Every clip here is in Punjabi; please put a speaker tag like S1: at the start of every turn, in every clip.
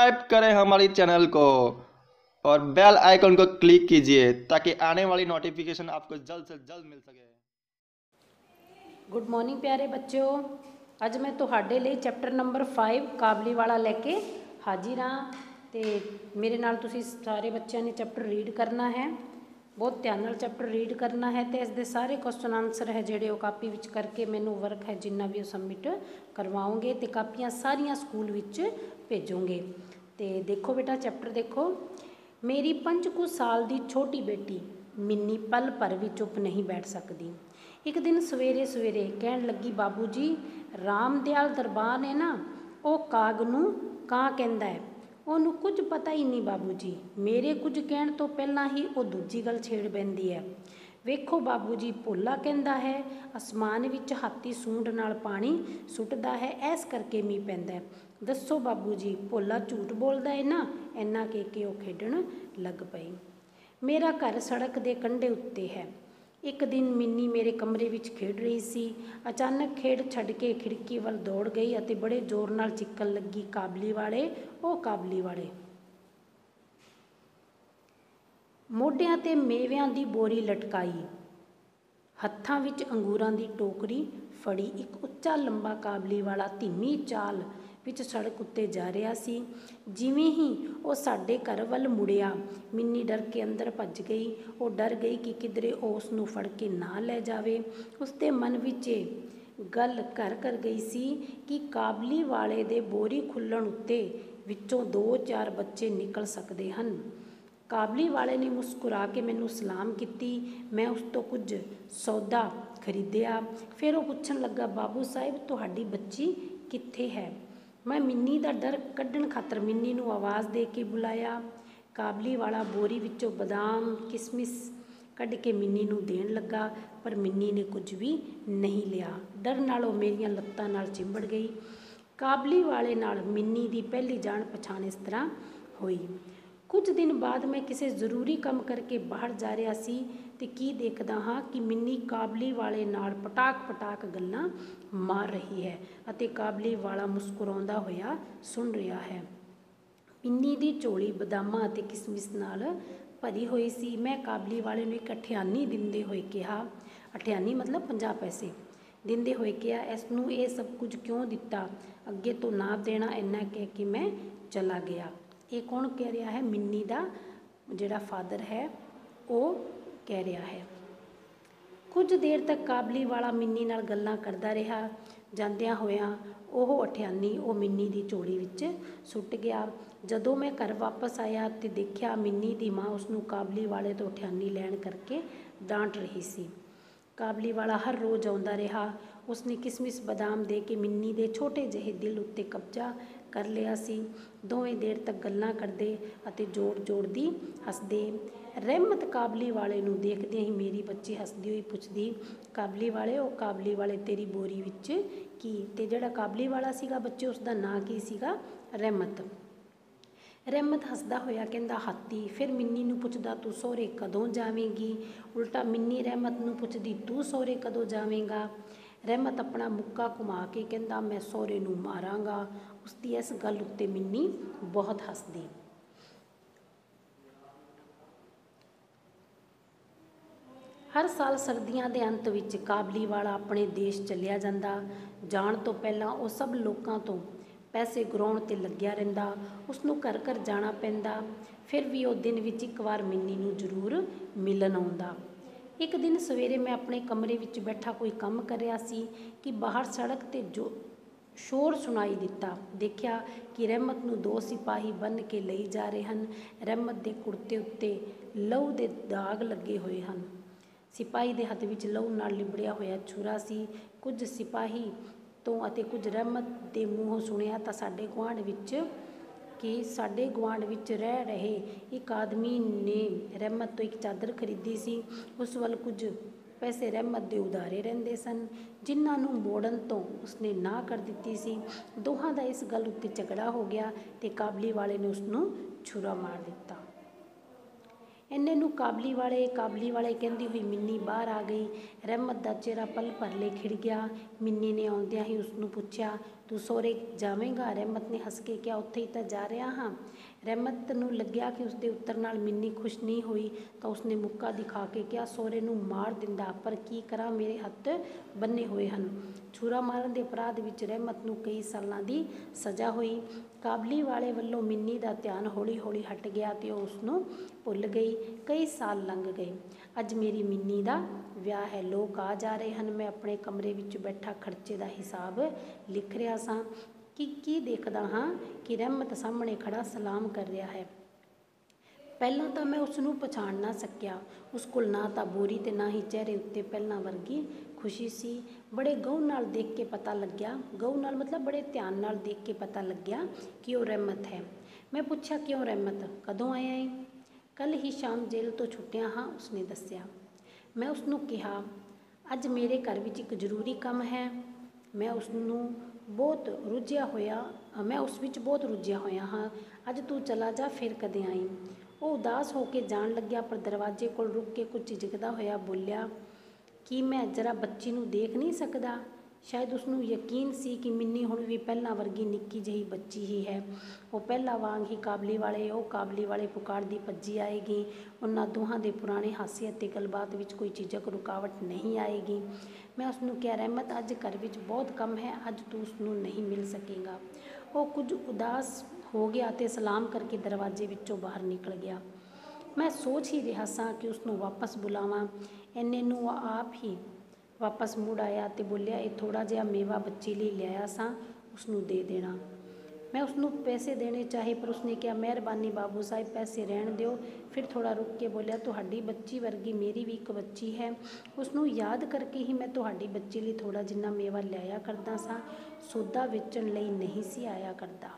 S1: सब्सक्राइब करें हमारे चैनल को और बेल आइकन को क्लिक कीजिए ताकि आने वाली नोटिफिकेशन आपको जल्द से जल्द मिल सके।
S2: गुड मॉर्निंग प्यारे बच्चों, अज मैं तुहाडे लिए चैप्टर नंबर 5 काबली वाला लैके हाजिर हाँ। तो मेरे नाल तुसी सारे बच्चों ने चैप्टर रीड करना है, बहुत ध्यान नाल चैप्टर रीड करना है। तो इसके सारे क्वेश्चन आंसर है जोड़े वो कापी विच करके मैनू वर्क है जिन्ना भी सबमिट करवाओगे तो कापियाँ सारियाँ स्कूल विच भेजोगे। तो देखो बेटा चैप्टर देखो। मेरी 5 कुछ साल की छोटी बेटी मिन्नी पल भर भी चुप नहीं बैठ सकती। एक दिन सवेरे सवेरे कहन लगी, बाबू जी रामदयाल दरबार ने ना वो काग नूं कां कहंदा है, ਉਹਨੂੰ कुछ पता ही नहीं बाबू जी। मेरे कुछ कहण तो पहला ही वो दूजी गल छेड़ पैंदी है। वेखो बाबू जी भोला कहंदा है आसमान विच हाथी सूंड नाल पानी सुटदा है, इस करके मींह पैंदा है। दसो बाबू जी भोला झूठ बोलदा है ना। इन्ना कह के वो खेडण लग पई। मेरा घर सड़क दे कंढे उत्ते है। एक दिन मिन्नी मेरे कमरे विच खेड रही सी। अचानक खेड छड्ड के खिड़की वल दौड़ गई अते बड़े जोर नाल चिक्कन लगी, काबली वाले ओ काबली वाले। मोढियां ते मेविਆਂ ਦੀ बोरी लटकाई, हत्थां विच अंगूरां दी टोकरी फड़ी। एक उच्चा लंबा काबली वाला धीमी चाल विच सड़क उत्ते जा रहा सी। जिवें ही वो साडे घर वल मुड़िया, मिन्नी डर के अंदर भज गई। वो डर गई कि किधरे उस नूं फड़ के ना लै जावे। उसके मन विच गल घर कर गई सी कि काबली वाले दे बोरी खुल्लण उत्ते विचों 2-4 बच्चे निकल सकते हैं। काबली वाले ने मुस्कुरा के मैनू सलाम की। मैं उस तो कुछ सौदा खरीदिया। फिर वो पुछण लगा, बाबू साहिब तुहाडी बच्ची कित्थे है। मैं मिन्नी दा डर कढ़ण खातर मिन्नी नूं आवाज़ दे के बुलाया। काबली वाला बोरी विचों बादाम किसमिस कढ़ के मिन्नी नूं देण लगा, पर मिन्नी ने कुछ भी नहीं लिया। डर नाल वो मेरियां लत्तां नाल चिंबड़ गई। काबली वाले नाल मिन्नी दी पहली जान पछाण इस तरह हुई। कुछ दिन बाद मैं किसी जरूरी काम करके बाहर जा रहा सी ते की देखदा हाँ कि मिन्नी काबली वाले नाल पटाक पटाक गल्लां मार रही है अते काबली वाला मुस्कुराउंदा होया सुन रहा है। मिन्नी दी झोली बदामां अते किसमिस नाल भरी हुई सी। मैं काबली वाले नूं एक अठियानी दिंदे होए कहा, अठियानी मतलब 50 पैसे दिंदे होए कहा, इसनूं ये सब कुछ क्यों दिता, अगे तो ना देना। इन्ना कह के मैं चला गया। ये कौन कह रहा है, मिन्नी दा जिहड़ा फादर है वो कह रहा है। कुछ देर तक काबली वाला मिन्नी नाल गल्लां करदा रहा। जांदियां होया ओह अठियानी वो मिन्नी दी झोली विच सुट गया। जदों मैं घर वापस आया तो देखिया मिन्नी दी माँ उसनूं काबली वाले तो अठियानी लैण करके डांट रही सी। काबली वाला हर रोज़ आउंदा रहा। उसने किसमिस बादाम दे के मिन्नी दे छोटे जिहे दिल उत्ते कब्जा कर लिया सी। दोवें देर तक गल्लां करदे अते जोड़ जोड़ दी हसदे। रहमत काबली वाले नूं देखदे ही मेरी बच्ची हसदी हुई पुछदी, काबली वाले ओ काबली वाले तेरी बोरी विच की। ते जिहड़ा काबली वाला सीगा बच्चे उसदा नां की सीगा, रहमत। रहमत हसदा होया कहंदा हाथी। फिर मिन्नी नूं पुछदा तू सहुरे कदों जावेंगी। उल्टा मिन्नी रहमत नूं पुछदी तू सहुरे कदों जावेंगा। रहमत अपना मुक्का घुमा के कहंदा मैं सहुरे नूं मारांगा। उसकी इस गल उत्ते मिन्नी बहुत हसदी। हर साल सर्दियों के अंत विच काबली वाला अपने देश चलिया जांदा। जाण तो पहला वो सब लोगों तो पैसे गराउण ते लग्या रहिंदा। उसनूं घर घर जाना पैंदा। फिर भी वो दिन विच एक बार मिन्नी नूं जरूर मिलन आउंदा। एक दिन सवेरे मैं अपने कमरे विच बैठा कोई काम कर रहा सी कि बाहर सड़क ते जो शोर सुनाई दिता। देखिया कि रहमत नूं 2 सिपाही बन के लई जा रहे हैं। रहमत दे कुर्ते उत्ते लहू दे दाग लगे हुए हैं। सिपाही दे हत्थ विच लहू नाल लिबड़िया होया छुरा सी। कुछ सिपाही तो अते कुछ रहमत दे मूँहों सुनिया तां साडे गुआंढ विच कि साडे गुआंढ विच रह रहे एक आदमी ने रहमत तो एक चादर खरीदी सी। उस वल कुछ पैसे रहमत दे उधारे रहिंदे सन, जिन्हां नूं मोड़न तो उसने ना कर दित्ती सी। दोहां दा इस गल उत्ते झगड़ा हो गया ते काबली वाले ने उसनूं छुरा मार दिता। ਇੰਨੇ ਨੂੰ ਕਾਬਲੀ ਵਾਲੇ ਕਹਿੰਦੀ ਹੋਈ ਮਿੰਨੀ ਬਾਹਰ ਆ ਗਈ। ਰਹਿਮਤ ਦਾ ਚਿਹਰਾ ਪਲ ਭਰ ਲਈ ਖਿੜ ਗਿਆ। ਮਿੰਨੀ ਨੇ ਆਉਂਦਿਆਂ ਹੀ ਉਸਨੂੰ ਪੁੱਛਿਆ, ਤੂੰ ਸਹੁਰੇ ਜਾਵੇਂਗਾ? ਰਹਿਮਤ ਨੇ ਹੱਸ ਕੇ ਕਿਹਾ, ਉੱਥੇ ਹੀ ਤਾਂ ਜਾ ਰਿਹਾ ਹਾਂ। ਰਹਿਮਤ ਨੂੰ ਲੱਗਿਆ ਕਿ ਉਸਦੇ ਉੱਤਰ ਨਾਲ ਮਿੰਨੀ ਖੁਸ਼ ਨਹੀਂ ਹੋਈ ਤਾਂ ਉਸਨੇ ਮੁੱਕਾ ਦਿਖਾ ਕੇ ਕਿਹਾ, ਸਹੁਰੇ ਨੂੰ ਮਾਰ ਦਿੰਦਾ, ਪਰ ਕੀ ਕਰਾਂ, ਮੇਰੇ ਹੱਥ ਬੰਨੇ ਹੋਏ ਹਨ। ਛੁਰਾ ਮਾਰਨ ਦੇ ਅਪਰਾਧ ਵਿੱਚ ਰਹਿਮਤ ਨੂੰ ਕਈ ਸਾਲਾਂ ਦੀ ਸਜ਼ਾ ਹੋਈ। ਕਾਬਲੀ ਵਾਲੇ ਵੱਲੋਂ ਮਿੰਨੀ ਦਾ ਧਿਆਨ ਹੌਲੀ ਹੌਲੀ ਹਟ ਗਿਆ ਤੇ ਉਹ ਉਸਨੂੰ ਭੁੱਲ ਗਈ। ਕਈ ਸਾਲ ਲੰਘ ਗਏ। ਅੱਜ ਮੇਰੀ ਮਿੰਨੀ ਦਾ ਵਿਆਹ ਹੈ, ਲੋਕ ਆ ਜਾ ਰਹੇ ਹਨ। ਮੈਂ ਆਪਣੇ ਕਮਰੇ ਵਿੱਚ ਬੈਠਾ ਖਰਚੇ ਦਾ ਹਿਸਾਬ ਲਿਖ ਰਿਹਾ ਸਾਂ ਕਿ ਕੀ ਦੇਖਦਾ ਹਾਂ ਕਿ ਰਹਿਮਤ ਸਾਹਮਣੇ ਖੜਾ ਸਲਾਮ ਕਰ ਰਿਹਾ ਹੈ। ਪਹਿਲਾਂ ਤਾਂ ਮੈਂ ਉਸ ਨੂੰ ਪਛਾਣ ਨਾ ਸਕਿਆ। ਉਸ ਕੋਲ ਨਾ ਤਾਂ ਬੋਰੀ ਤੇ ਨਾ ਹੀ ਚਿਹਰੇ ਉੱਤੇ ਪਹਿਲਾਂ ਵਰਗੀ ਖੁਸ਼ੀ ਸੀ। ਬੜੇ ਗਹੁ ਨਾਲ ਦੇਖ ਕੇ ਪਤਾ ਲੱਗਿਆ, ਗਹੁ ਨਾਲ ਮਤਲਬ ਬੜੇ ਧਿਆਨ ਨਾਲ ਦੇਖ ਕੇ ਪਤਾ ਲੱਗਿਆ ਕਿ ਉਹ ਰਹਿਮਤ ਹੈ। ਮੈਂ ਪੁੱਛਿਆ, ਕਿਉਂ ਰਹਿਮਤ, ਕਦੋਂ ਆਇਆ ਏ? ਕੱਲ੍ਹ ਹੀ ਸ਼ਾਮ ਜੇਲ੍ਹ ਤੋਂ ਛੁੱਟਿਆ ਹਾਂ, ਉਸਨੇ ਦੱਸਿਆ। ਮੈਂ ਉਸਨੂੰ ਕਿਹਾ, ਅੱਜ ਮੇਰੇ ਘਰ ਵਿੱਚ ਇੱਕ ਜ਼ਰੂਰੀ ਕੰਮ ਹੈ। ਮੈਂ ਉਸ ਵਿੱਚ ਬਹੁਤ ਰੁੱਝਿਆ ਹੋਇਆ ਹਾਂ। ਅੱਜ ਤੂੰ ਚਲਾ ਜਾ, ਫਿਰ ਕਦੇ ਆਈਂ। ਉਹ ਉਦਾਸ ਹੋ ਕੇ ਜਾਣ ਲੱਗਿਆ, ਪਰ ਦਰਵਾਜ਼ੇ ਕੋਲ ਰੁਕ ਕੇ ਕੁਝ ਝਿਜਕਦਾ ਹੋਇਆ ਬੋਲਿਆ, ਕੀ ਮੈਂ ਜ਼ਰਾ ਬੱਚੀ ਨੂੰ ਦੇਖ ਨਹੀਂ ਸਕਦਾ? ਸ਼ਾਇਦ ਉਸਨੂੰ ਯਕੀਨ ਸੀ ਕਿ ਮਿੰਨੀ ਹੁਣ ਵੀ ਪਹਿਲਾਂ ਵਰਗੀ ਨਿੱਕੀ ਜਿਹੀ ਬੱਚੀ ਹੀ ਹੈ। ਉਹ ਪਹਿਲਾਂ ਵਾਂਗ ਹੀ ਕਾਬਲੀ ਵਾਲੇ ਪੁਕਾਰਦੀ ਭੱਜੀ ਆਏਗੀ। ਉਹਨਾਂ ਦੋਹਾਂ ਦੇ ਪੁਰਾਣੇ ਹਾਸੇ ਅਤੇ ਗੱਲਬਾਤ ਵਿੱਚ ਕੋਈ ਝਿਜਕ ਰੁਕਾਵਟ ਨਹੀਂ ਆਏਗੀ। ਮੈਂ ਉਸਨੂੰ ਕਿਹਾ, ਰਹਿਮਤ, ਅੱਜ ਘਰ ਵਿੱਚ ਬਹੁਤ ਕੰਮ ਹੈ, ਅੱਜ ਤੂੰ ਉਸਨੂੰ ਨਹੀਂ ਮਿਲ ਸਕੇਗਾ। ਉਹ ਕੁਝ ਉਦਾਸ ਹੋ ਗਿਆ ਅਤੇ ਸਲਾਮ ਕਰਕੇ ਦਰਵਾਜ਼ੇ ਵਿੱਚੋਂ ਬਾਹਰ ਨਿਕਲ ਗਿਆ। ਮੈਂ ਸੋਚ ਹੀ ਰਿਹਾ ਸਾਂ ਕਿ ਉਸਨੂੰ ਵਾਪਸ ਬੁਲਾਵਾਂ। ਇੰਨੇ ਨੂੰ ਉਹ ਆਪ ਹੀ ਵਾਪਸ ਮੁੜ ਆਇਆ ਅਤੇ ਬੋਲਿਆ, ਇਹ ਥੋੜ੍ਹਾ ਜਿਹਾ ਮੇਵਾ ਬੱਚੀ ਲਈ ਲਿਆਇਆ ਸਾਂ, ਉਸਨੂੰ ਦੇ ਦੇਣਾ। ਮੈਂ ਉਸਨੂੰ ਪੈਸੇ ਦੇਣੇ ਚਾਹੇ, ਪਰ ਉਸਨੇ ਕਿਹਾ, ਮਿਹਰਬਾਨੀ ਬਾਬੂ ਸਾਹਿਬ, ਪੈਸੇ ਰਹਿਣ ਦਿਓ। ਫਿਰ ਥੋੜ੍ਹਾ ਰੁਕ ਕੇ ਬੋਲਿਆ, ਤੁਹਾਡੀ ਬੱਚੀ ਵਰਗੀ ਮੇਰੀ ਵੀ ਇੱਕ ਬੱਚੀ ਹੈ। ਉਸਨੂੰ ਯਾਦ ਕਰਕੇ ਹੀ ਮੈਂ ਤੁਹਾਡੀ ਬੱਚੀ ਲਈ ਥੋੜ੍ਹਾ ਜਿੰਨਾ ਮੇਵਾ ਲਿਆਇਆ ਕਰਦਾ ਸਾਂ, ਸੌਦਾ ਵੇਚਣ ਲਈ ਨਹੀਂ ਸੀ ਆਇਆ ਕਰਦਾ।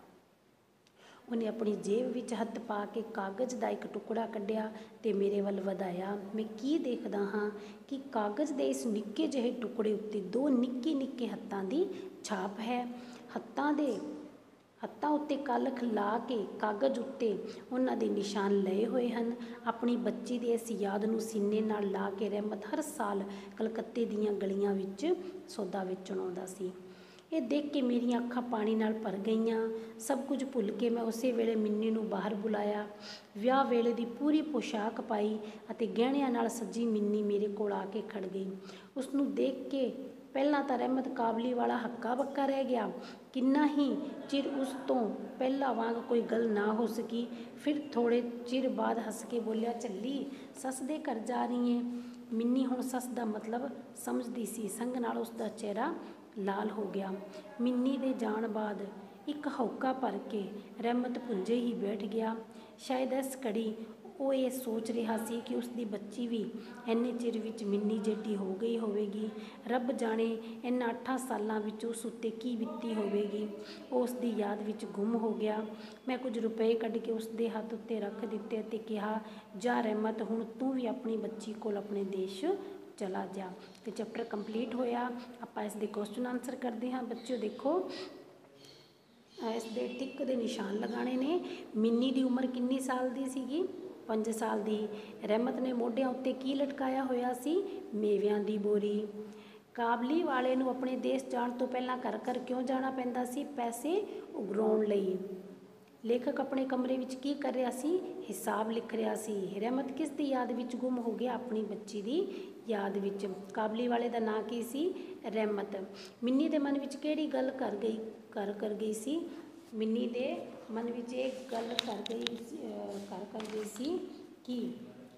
S2: ਉਹਨੇ ਆਪਣੀ ਜੇਬ ਵਿੱਚ ਹੱਥ ਪਾ ਕੇ ਕਾਗਜ਼ ਦਾ ਇੱਕ ਟੁਕੜਾ ਕੱਢਿਆ ਤੇ ਮੇਰੇ ਵੱਲ ਵਧਾਇਆ। ਮੈਂ ਕੀ ਦੇਖਦਾ ਹਾਂ ਕਿ ਕਾਗਜ਼ ਦੇ ਇਸ ਨਿੱਕੇ ਜਿਹੇ ਟੁਕੜੇ ਉੱਤੇ ਦੋ ਨਿੱਕੇ ਨਿੱਕੇ ਹੱਥਾਂ ਦੀ ਛਾਪ ਹੈ। ਹੱਥਾਂ ਉੱਤੇ ਕਲਖ ਲਾ ਕੇ ਕਾਗਜ਼ ਉੱਤੇ ਉਹਨਾਂ ਦੇ ਨਿਸ਼ਾਨ ਲਏ ਹੋਏ ਹਨ। ਆਪਣੀ ਬੱਚੀ ਦੀ ਇਸ ਯਾਦ ਨੂੰ ਸੀਨੇ ਨਾਲ ਲਾ ਕੇ ਰਹਿਮਤ ਹਰ ਸਾਲ ਕਲਕੱਤੇ ਦੀਆਂ ਗਲੀਆਂ ਵਿੱਚ ਸੌਦਾ ਵੇਚਣ ਆਉਂਦਾ ਸੀ। ਇਹ ਦੇਖ ਕੇ ਮੇਰੀਆਂ ਅੱਖਾਂ ਪਾਣੀ ਨਾਲ ਭਰ ਗਈਆਂ। ਸਭ ਕੁਝ ਭੁੱਲ ਕੇ ਮੈਂ ਉਸੇ ਵੇਲੇ ਮਿੰਨੀ ਨੂੰ ਬਾਹਰ ਬੁਲਾਇਆ। ਵਿਆਹ ਵੇਲੇ ਦੀ ਪੂਰੀ ਪੋਸ਼ਾਕ ਪਾਈ ਅਤੇ ਗਹਿਣਿਆਂ ਨਾਲ ਸੱਜੀ ਮਿੰਨੀ ਮੇਰੇ ਕੋਲ ਆ ਕੇ ਖੜ ਗਈ। ਉਸਨੂੰ ਦੇਖ ਕੇ ਪਹਿਲਾਂ ਤਾਂ ਰਹਿਮਤ ਕਾਬਲੀ ਵਾਲਾ ਹੱਕਾ ਬੱਕਾ ਰਹਿ ਗਿਆ। ਕਿੰਨਾ ਹੀ ਚਿਰ ਉਸ ਤੋਂ ਪਹਿਲਾਂ ਵਾਂਗ ਕੋਈ ਗੱਲ ਨਾ ਹੋ ਸਕੀ। ਫਿਰ ਥੋੜ੍ਹੇ ਚਿਰ ਬਾਅਦ ਹੱਸ ਕੇ ਬੋਲਿਆ, ਝੱਲੀ, ਸੱਸ ਦੇ ਘਰ ਜਾ ਰਹੀ ਏ? ਮਿੰਨੀ ਹੁਣ ਸੱਸ ਦਾ ਮਤਲਬ ਸਮਝਦੀ ਸੀ। ਸੰਗ ਨਾਲ ਉਸਦਾ ਚਿਹਰਾ ਲਾਲ ਹੋ ਗਿਆ। ਮਿੰਨੀ ਦੇ ਜਾਣ ਬਾਅਦ ਇੱਕ ਹਉਕਾ ਭਰ ਕੇ ਰਹਿਮਤ ਭੁੰਜੇ ਹੀ ਬੈਠ ਗਿਆ। ਸ਼ਾਇਦ ਇਸ ਘੜੀ ਉਹ ਇਹ ਸੋਚ ਰਿਹਾ ਸੀ ਕਿ ਉਸਦੀ ਬੱਚੀ ਵੀ ਇੰਨੇ ਚਿਰ ਵਿੱਚ ਮਿੰਨੀ ਜਿੱਡੀ ਹੋ ਗਈ ਹੋਵੇਗੀ। ਰੱਬ ਜਾਣੇ ਇਹਨਾਂ 8 ਸਾਲਾਂ ਵਿੱਚ ਉਸ ਉੱਤੇ ਕੀ ਬੀਤੀ ਹੋਵੇਗੀ। ਉਹ ਉਸਦੀ ਯਾਦ ਵਿੱਚ ਗੁੰਮ ਹੋ ਗਿਆ। ਮੈਂ ਕੁਝ ਰੁਪਏ ਕੱਢ ਕੇ ਉਸਦੇ ਹੱਥ ਉੱਤੇ ਰੱਖ ਦਿੱਤੇ ਅਤੇ ਕਿਹਾ, ਜਾ ਰਹਿਮਤ, ਹੁਣ ਤੂੰ ਵੀ ਆਪਣੀ ਬੱਚੀ ਕੋਲ ਆਪਣੇ ਦੇਸ਼ ਚਲਾ ਜਾ। ਤੇ ਚੈਪਟਰ ਕੰਪਲੀਟ ਹੋਇਆ। ਆਪਾਂ ਇਸ ਦੇ ਕੁਐਸਚਨ ਆਨਸਰ ਕਰਦੇ ਹਾਂ। ਬੱਚਿਓ ਦੇਖੋ, ਇਸ ਦੇ ਟਿਕ ਦੇ ਨਿਸ਼ਾਨ ਲਗਾਉਣੇ ਨੇ। ਮਿੰਨੀ ਦੀ ਉਮਰ ਕਿੰਨੀ ਸਾਲ ਦੀ ਸੀਗੀ? 5 ਸਾਲ ਦੀ। ਰਹਿਮਤ ਨੇ ਮੋਢਿਆਂ ਉੱਤੇ ਕੀ ਲਟਕਾਇਆ ਹੋਇਆ ਸੀ? ਮੇਵਿਆਂ ਦੀ ਬੋਰੀ। ਕਾਬਲੀ ਵਾਲੇ ਨੂੰ ਆਪਣੇ ਦੇਸ਼ ਜਾਣ ਤੋਂ ਪਹਿਲਾਂ ਘਰ ਘਰ ਕਿਉਂ ਜਾਣਾ ਪੈਂਦਾ ਸੀ? ਪੈਸੇ ਉਗਰਾਉਣ ਲਈ। ਲੇਖਕ ਆਪਣੇ ਕਮਰੇ ਵਿੱਚ ਕੀ ਕਰ ਰਿਹਾ ਸੀ? ਹਿਸਾਬ ਲਿਖ ਰਿਹਾ ਸੀ। ਰਹਿਮਤ ਕਿਸ ਦੀ ਯਾਦ ਵਿੱਚ ਗੁੰਮ ਹੋ ਗਿਆ? ਆਪਣੀ ਬੱਚੀ ਦੀ ਯਾਦ ਵਿੱਚ। ਕਾਬਲੀ ਵਾਲੇ ਦਾ ਨਾਂ ਕੀ ਸੀ? ਰਹਿਮਤ। ਮਿੰਨੀ ਦੇ ਮਨ ਵਿੱਚ ਕਿਹੜੀ ਗੱਲ ਕਰ ਗਈ ਸੀ? ਮਿੰਨੀ ਦੇ ਮਨ ਵਿੱਚ ਇਹ ਗੱਲ ਕਰ ਗਈ ਸੀ ਕਿ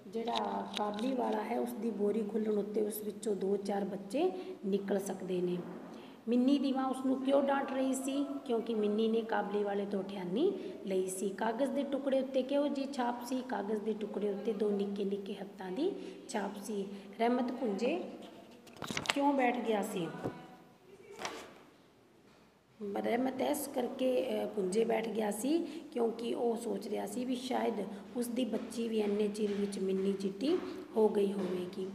S2: ਜਿਹੜਾ ਕਾਬਲੀ ਵਾਲਾ ਹੈ, ਉਸ ਦੀ ਬੋਰੀ ਖੁੱਲ੍ਹਣ ਉੱਤੇ ਉਸ ਵਿੱਚੋਂ 2-4 ਬੱਚੇ ਨਿਕਲ ਸਕਦੇ ਨੇ। ਮਿੰਨੀ ਦੀ ਮਾਂ ਉਸਨੂੰ ਕਿਉਂ ਡਾਂਟ ਰਹੀ ਸੀ? ਕਿਉਂਕਿ ਮਿੰਨੀ ਨੇ ਕਾਬਲੀ ਵਾਲੇ ਤੋਂ ਠਿਆਨੀ ਲਈ ਸੀ। ਕਾਗਜ਼ ਦੇ ਟੁਕੜੇ ਉੱਤੇ ਕਿਹੋ ਜਿਹੀ ਛਾਪ ਸੀ? ਕਾਗਜ਼ ਦੇ ਟੁਕੜੇ ਉੱਤੇ 2 ਨਿੱਕੇ ਨਿੱਕੇ ਹੱਥਾਂ ਦੀ ਛਾਪ ਸੀ। ਰਹਿਮਤ ਭੁੰਜੇ ਕਿਉਂ ਬੈਠ ਗਿਆ ਸੀ? ਰਹਿਮਤ ਇਸ ਕਰਕੇ ਭੁੰਜੇ ਬੈਠ ਗਿਆ ਸੀ ਕਿਉਂਕਿ ਉਹ ਸੋਚ ਰਿਹਾ ਸੀ ਵੀ ਸ਼ਾਇਦ ਉਸਦੀ ਬੱਚੀ ਵੀ ਇੰਨੇ ਚਿਰ ਵਿੱਚ ਮਿੰਨੀ ਜਿੱਡੀ ਹੋ ਗਈ ਹੋਵੇਗੀ।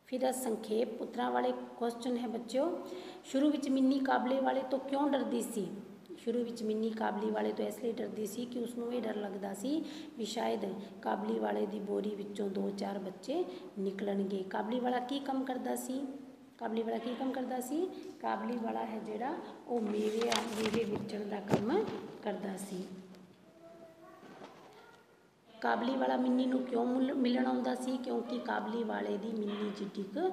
S2: ਫਿਰ ਸੰਖੇਪ ਉੱਤਰਾਂ ਵਾਲੇ ਕੁਐਸਚਨ ਹੈ ਬੱਚਿਓ। ਸ਼ੁਰੂ ਵਿੱਚ ਮਿੰਨੀ ਕਾਬਲੇ ਵਾਲੇ ਤੋਂ ਕਿਉਂ ਡਰਦੀ ਸੀ? ਸ਼ੁਰੂ ਵਿੱਚ ਮਿੰਨੀ ਕਾਬਲੀ ਵਾਲੇ ਤੋਂ ਇਸ ਲਈ ਡਰਦੀ ਸੀ ਕਿ ਉਸਨੂੰ ਇਹ ਡਰ ਲੱਗਦਾ ਸੀ ਵੀ ਸ਼ਾਇਦ ਕਾਬਲੀ ਵਾਲੇ ਦੀ ਬੋਰੀ ਵਿੱਚੋਂ 2-4 ਬੱਚੇ ਨਿਕਲਣਗੇ। ਕਾਬਲੀ ਵਾਲਾ ਕੀ ਕੰਮ ਕਰਦਾ ਸੀ? ਕਾਬਲੀ ਵਾਲਾ ਹੈ ਜਿਹੜਾ ਉਹ ਮੇਵੇ ਵੇਚਣ ਦਾ ਕੰਮ ਕਰਦਾ ਸੀ। ਕਾਬਲੀ ਵਾਲਾ ਮਿੰਨੀ ਨੂੰ ਕਿਉਂ ਮਿਲਣ ਆਉਂਦਾ ਸੀ? ਕਿਉਂਕਿ ਕਾਬਲੀ ਵਾਲੇ ਦੀ ਮਿੰਨੀ ਜਿੱਡੀ ਕੁ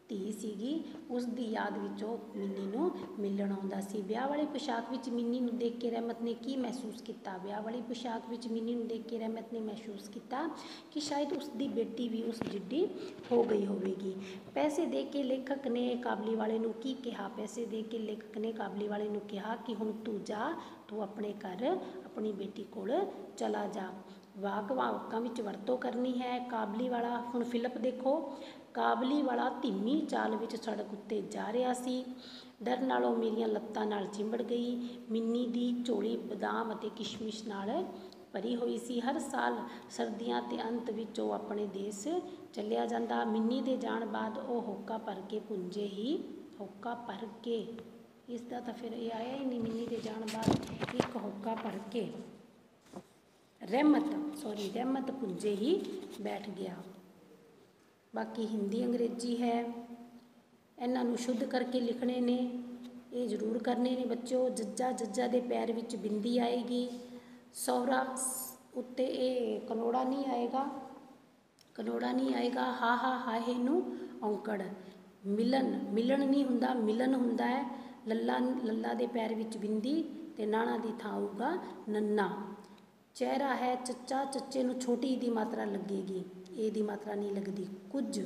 S2: ਧੀ ਸੀਗੀ, ਉਸ ਦੀ ਯਾਦ ਵਿੱਚ ਉਹ ਮਿੰਨੀ ਨੂੰ ਮਿਲਣ ਆਉਂਦਾ ਸੀ। ਵਿਆਹ ਵਾਲੀ ਪੋਸ਼ਾਕ ਵਿੱਚ ਮਿੰਨੀ ਨੂੰ ਦੇਖ ਕੇ ਰਹਿਮਤ ਨੇ ਕੀ ਮਹਿਸੂਸ ਕੀਤਾ? ਵਿਆਹ ਵਾਲੀ ਪੋਸ਼ਾਕ ਵਿੱਚ ਮਿੰਨੀ ਨੂੰ ਦੇਖ ਕੇ ਰਹਿਮਤ ਨੇ ਮਹਿਸੂਸ ਕੀਤਾ ਕਿ ਸ਼ਾਇਦ ਉਸ ਦੀ ਬੇਟੀ ਵੀ ਉਸ ਜਿੱਡੀ ਹੋ ਗਈ ਹੋਵੇਗੀ। ਪੈਸੇ ਦੇ ਕੇ ਲੇਖਕ ਨੇ ਕਾਬਲੀ ਵਾਲੇ ਨੂੰ ਕੀ ਕਿਹਾ? ਕਾਬਲੀ ਵਾਲੇ ਨੂੰ ਕਿਹਾ ਕਿ ਹੁਣ ਤੂੰ ਜਾ, ਤੂੰ ਆਪਣੇ ਘਰ ਆਪਣੀ ਬੇਟੀ ਕੋਲ ਚਲਾ ਜਾ। ਵਾਕਾਂ ਵਿੱਚ ਵਰਤੋਂ ਕਰਨੀ ਹੈ। ਕਾਬਲੀ ਵਾਲਾ, ਹੁਣ ਫਿਲਪ ਦੇਖੋ। ਕਾਬਲੀ ਵਾਲਾ ਧੀਮੀ ਚਾਲ ਵਿੱਚ ਸੜਕ ਉੱਤੇ ਜਾ ਰਿਹਾ ਸੀ। ਡਰ ਨਾਲੋਂ ਮੇਰੀਆਂ ਲੱਤਾਂ ਨਾਲ ਚਿੰਬੜ ਗਈ। ਮਿੰਨੀ ਦੀ ਝੋਲੀ ਬਦਾਮ ਅਤੇ ਕਿਸ਼ਮਿਸ਼ ਨਾਲ ਭਰੀ ਹੋਈ ਸੀ। ਹਰ ਸਾਲ ਸਰਦੀਆਂ ਦੇ ਅੰਤ ਵਿੱਚ ਉਹ ਆਪਣੇ ਦੇਸ਼ ਚਲਿਆ ਜਾਂਦਾ। ਮਿੰਨੀ ਦੇ ਜਾਣ ਬਾਅਦ ਉਹ ਹੋਕਾ ਭਰ ਕੇ ਇਸ ਦਾ ਤਾਂ ਫਿਰ ਇਹ ਆਇਆ ਹੀ ਨਹੀਂ। ਮਿੰਨੀ ਦੇ ਜਾਣ ਬਾਅਦ ਇੱਕ ਹੋਕਾ ਭਰ ਕੇ ਰਹਿਮਤ ਪੁੰਜੇ ਹੀ ਬੈਠ ਗਿਆ। ਬਾਕੀ ਹਿੰਦੀ ਅੰਗਰੇਜ਼ੀ ਹੈ, ਇਹਨਾਂ ਨੂੰ ਸ਼ੁੱਧ ਕਰਕੇ ਲਿਖਣੇ ਨੇ, ਇਹ ਜ਼ਰੂਰ ਕਰਨੇ ਨੇ ਬੱਚਿਓ। ਜੱਜਾ ਦੇ ਪੈਰ ਵਿੱਚ ਬਿੰਦੀ ਆਏਗੀ। ਸਹੁਰਾ ਉੱਤੇ ਇਹ ਕਨੋੜਾ ਨਹੀਂ ਆਏਗਾ। ਹਾਹੇ ਨੂੰ ਔਂਕੜ। ਮਿਲਣ ਨਹੀਂ ਹੁੰਦਾ, ਮਿਲਨ ਹੁੰਦਾ ਹੈ। ਲੱਲਾ ਦੇ ਪੈਰ ਵਿੱਚ ਬਿੰਦੀ ਤੇ ਨਾਣਾ ਦੀ ਥਾਂ ਆਊਗਾ ਨੰਨਾ। ਚਿਹਰਾ ਹੈ ਚੱਚਾ, ਚੱਚੇ ਨੂੰ ਛੋਟੀ ਦੀ ਮਾਤਰਾ ਲੱਗੇਗੀ, ਇਹ ਦੀ ਮਾਤਰਾ ਨਹੀਂ ਲੱਗਦੀ। ਕੁਝ,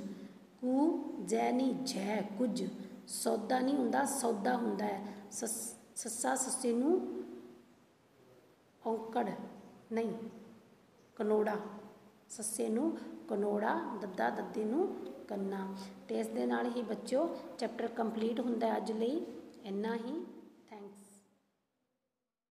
S2: ਜੈ ਨਹੀਂ ਝੈ, ਕੁਝ। ਸੌਦਾ ਨਹੀਂ ਹੁੰਦਾ, ਸੌਦਾ ਹੁੰਦਾ ਹੈ। ਸੱਸਾ ਸੱਸੇ ਨੂੰ ਔਂਕੜ ਨਹੀਂ, ਕਨੋੜਾ। ਸੱਸੇ ਨੂੰ ਕਨੋੜਾ, ਦੱਦਾ ਦੱਦੇ ਨੂੰ ਕੰਨਾ। ਤੇ ਇਸ ਦੇ ਨਾਲ ਹੀ ਬੱਚਿਓ ਚੈਪਟਰ ਕੰਪਲੀਟ ਹੁੰਦਾ ਅੱਜ ਲਈ। ਇੰਨਾ ਹੀ।